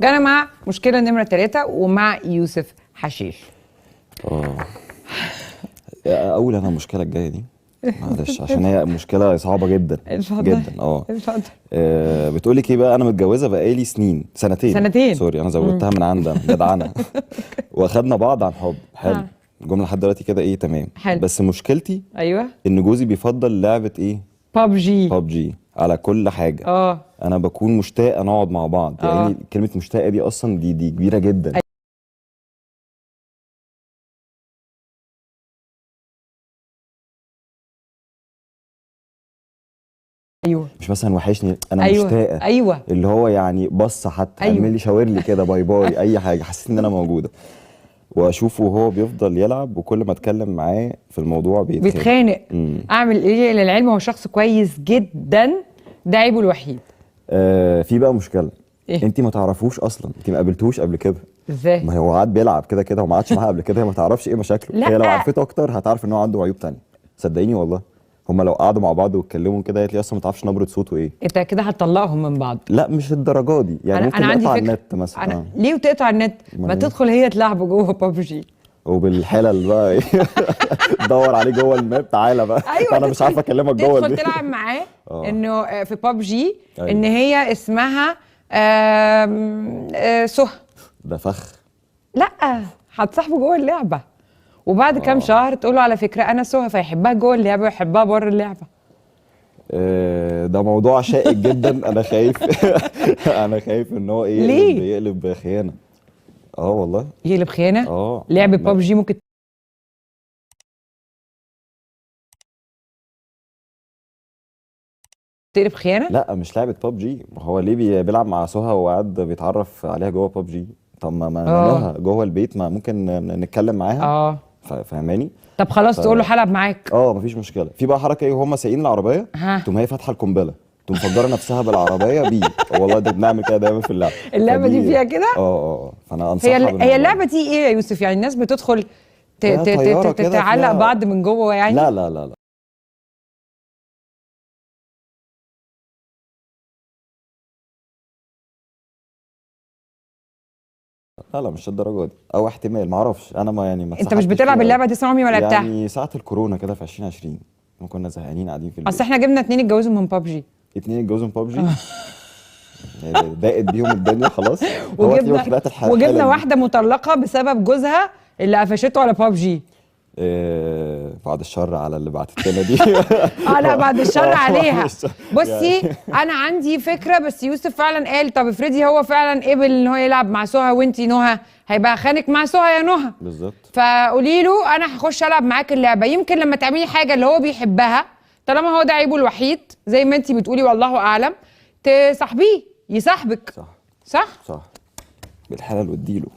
جانا مع مشكله نمره 3 ومع يوسف حشيش. اقول انا المشكله الجايه دي معلش عشان هي مشكله صعبه جدا جدا. اتفضل. بتقول لك ايه بقى؟ انا متجوزه بقالي سنتين سوري، انا زودتها من عندنا جدعانه. واخدنا بعض عن حب. حلو، الجمله لحد دلوقتي كده ايه تمام. حلو. بس مشكلتي ايوه ان جوزي بيفضل لعبه ايه؟ بابجي على كل حاجه. انا بكون مشتاقه نقعد مع بعض. يعني كلمه مشتاقه دي اصلا دي كبيره جدا. ايوه مش مثلا وحشني، انا أيوة. مشتاقه. ايوه اللي هو يعني بص حتى أيوة. اعمل لي شاور لي كده باي باي اي حاجه، حسيت ان انا موجوده. واشوفه وهو بيفضل يلعب، وكل ما اتكلم معاه في الموضوع بيتخانق. اعمل ايه؟ للعلم هو شخص كويس جدا، ده عيبه الوحيد. في بقى مشكله. إيه؟ انت ما تعرفوش اصلا، انت ما قابلتوش قبل كده. ازاي؟ ما هو قاعد بيلعب كده كده وما قعدش معاها قبل كده، هي ما تعرفش ايه مشاكله. لا. هي لو عرفته اكتر هتعرف ان هو عنده عيوب تانية، صدقيني والله. هما لو قعدوا مع بعض واتكلموا كده هتلاقي اصلا ما تعرفش نبره صوته ايه. انت كده هتطلقهم من بعض. لا مش الدرجه دي، يعني ممكن نقطع النت مثلا. ليه وتقطع النت؟ ما تدخل هي تلعبوا جوه بابجي وبالحلل بقى ايه دور عليه جوه الماب، تعالى بقى. أيوة انا مش عارفه اكلمك جوه تدخل تلعب معاه انه في بابجي. أيوة. ان هي اسمها سهى. ده فخ. لا هتصاحبه جوه اللعبه، وبعد كام شهر تقول له على فكره انا سهى، فيحبها جوه اللعبه ويحبها بره اللعبه. ده موضوع شائك جدا. انا خايف انا خايف ان هو ايه ليه؟ يقلب خيانه. والله يقلب خيانه. لعبه بابجي ممكن تقلب خيانه؟ لا مش لعبه بابجي. هو ليه بيلعب مع سهى وقعد بيتعرف عليها جوه بابجي؟ طب ما نهى جوه البيت، ما ممكن نتكلم معاها. فاهماني؟ طب خلاص تقول له هلعب معاك. مفيش مشكله. في بقى حركه ايه وهم سايقين العربيه، تقوم هي فاتحه القنبله، تقوم مفجره نفسها بالعربيه بيه. والله ده بنعمل كده دايما في اللعبه. اللعبه دي فيها كده؟ فانا انصحها. هي اللعبه دي ايه يا يوسف؟ يعني الناس بتدخل تتعلق بعض من جوه يعني؟ لا لا لا لا لا مش الدرجه دي، او احتمال ما اعرفش. انا ما انت مش بتلعب اللعبه دي؟ عمري ما لعبتها. يعني ساعه الكورونا كده في 2020 ما كنا زهقانين قاعدين في البيت. اصل احنا جبنا 2 اتجوزوا من بابجي. 2 اتجوزوا من بابجي. ضاقت بيهم الدنيا خلاص. وجبنا واحده مطلقه بسبب جوزها اللي قفشته على بابجي. بعد الشر على اللي بعتت لنا دي. لا بعد الشر عليها. بصي انا عندي فكره، بس يوسف فعلا قال طب افرضي هو فعلا قبل ان هو يلعب مع سهى وانتي نهى، هيبقى خانك مع سهى يا نهى. بالظبط. فقولي له انا هخش العب معاك اللعبه، يمكن لما تعملي حاجه اللي هو بيحبها، طالما هو ده عيبه الوحيد زي ما انتي بتقولي والله اعلم، تصاحبيه يصاحبك. صح بالحلال واديله.